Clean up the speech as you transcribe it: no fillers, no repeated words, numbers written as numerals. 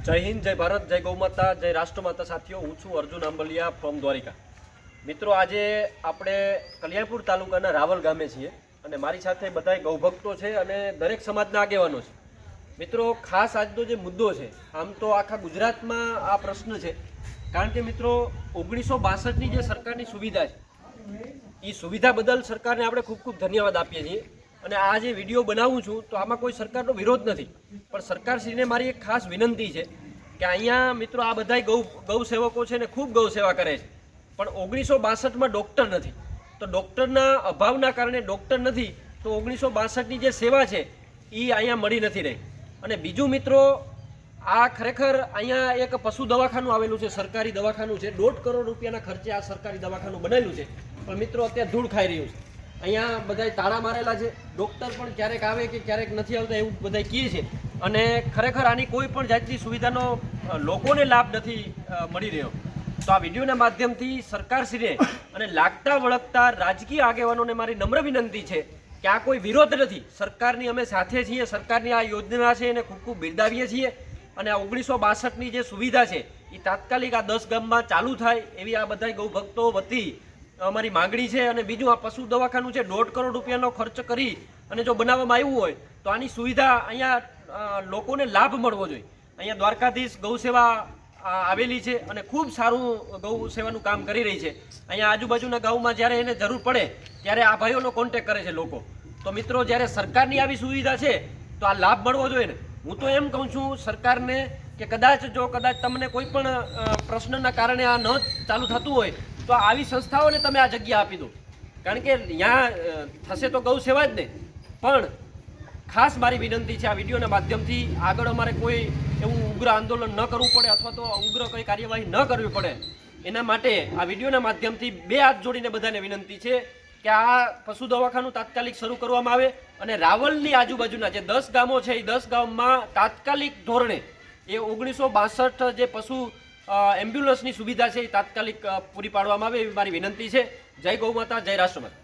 જય હિન્દ, જય ભારત, જય ગૌમાતા, જય રાષ્ટ્રમાતા સાથીઓ। હું છું અર્જુન આંબલિયા ફ્રોમ દ્વારિકા। મિત્રો, આજે આપણે કલ્યાણપુર તાલુકાના રાવલ ગામે છીએ અને મારી સાથે બધાય ગૌભક્તો છે અને દરેક સમાજના આગેવાનો છે। મિત્રો, ખાસ આજનો જે મુદ્દો છે, આમ તો આખા ગુજરાતમાં આ પ્રશ્ન છે, કારણ કે મિત્રો 1962ની જે સરકારની સુવિધા છે એ સુવિધા બદલ સરકારને આપણે ખૂબ ખૂબ ધન્યવાદ આપીએ છીએ। અને આ જે વિડીયો બનાવું છું તો આમાં કોઈ સરકારનો વિરોધ નથી, પણ સરકારશ્રીને મારી એક ખાસ વિનંતી છે કે અહીંયા મિત્રો આ બધાય ગૌ સેવકો છે ને ખૂબ ગૌ સેવા કરે છે, પણ 1962માં ડૉક્ટર નથી, તો ડૉક્ટરના અભાવના કારણે ડૉક્ટર નથી તો 1962ની જે સેવા છે એ અહીંયા મળી નથી રહી। અને બીજું મિત્રો, આ ખરેખર અહીંયા એક પશુ દવાખાનું આવેલું છે, સરકારી દવાખાનું છે, 1.5 કરોડ રૂપિયાના ખર્ચે આ સરકારી દવાખાનું બનેલું છે, પણ મિત્રો અત્યારે ધૂળ ખાઈ રહ્યું છે। અહીંયા બધાય તાળા મારેલા છે, ડૉક્ટર પણ ક્યારેક આવે કે ક્યારેક નથી આવતા એવું બધાય કહે છે, અને ખરેખર આની કોઈ પણ જાતની સુવિધાનો લોકોને લાભ નથી મળી રહ્યો। તો આ વિડીયોના માધ્યમથી સરકારશ્રીને અને લાગતા વળગતા રાજકીય આગેવાનોને મારી નમ્ર વિનંતી છે કે આ કોઈ વિરોધ નથી, સરકારની અમે સાથે છીએ, સરકારની આ યોજના છે એને ખૂબ ખૂબ બિરદાવીએ છીએ। અને આ 1962ની જે સુવિધા છે એ તાત્કાલિક આ 10 ગામમાં ચાલુ થાય એવી આ બધા ગૌભક્તો વતી અમારી માંગણી છે। અને બીજું, આ પશુ દવાખાનું છે 1.5 કરોડ રૂપિયાનો ખર્ચ કરી અને જો બનાવવામાં આવ્યું હોય તો આની સુવિધા અહીંયા લોકોને લાભ મળવો જોઈએ। અહીંયા દ્વારકાધીશ ગૌ સેવા આવેલી છે અને ખૂબ સારું ગૌ સેવાનું કામ કરી રહી છે। અહીંયા આજુબાજુના ગામમાં જ્યારે એને જરૂર પડે ત્યારે આ ભાઈઓનો કોન્ટેક કરે છે લોકો। તો મિત્રો, જ્યારે સરકારની આવી સુવિધા છે તો આ લાભ મળવો જોઈએ ને। હું તો એમ કહું છું સરકારને કે કદાચ તમને કોઈ પણ પ્રશ્નના કારણે આ ન ચાલુ થતું હોય તો આવી સંસ્થાઓને તમે આ જગ્યા આપી દો, કારણ કે ત્યાં થશે તો ગૌ સેવા જ ને। પણ ખાસ મારી વિનંતી છે આ વિડીયોના માધ્યમથી આગળ અમારે કોઈ એવું ઉગ્ર આંદોલન ન કરવું પડે અથવા તો ઉગ્ર કોઈ કાર્યવાહી ન કરવી પડે, એના માટે આ વિડીયોના માધ્યમથી 2 હાથ જોડીને બધાને વિનંતી છે કે આ પશુ દવાખાનું તાત્કાલિક શરૂ કરવામાં આવે અને રાવલની આજુબાજુના જે 10 ગામો છે એ 10 ગામમાં તાત્કાલિક ધોરણે એ 1962 જે પશુ એમ્બ્યુલન્સની સુવિધા છે એ તાત્કાલિક પૂરી પાડવામાં આવે એવી મારી વિનંતી છે। જય ગૌ માતા, જય રાષ્ટ્રમાતા।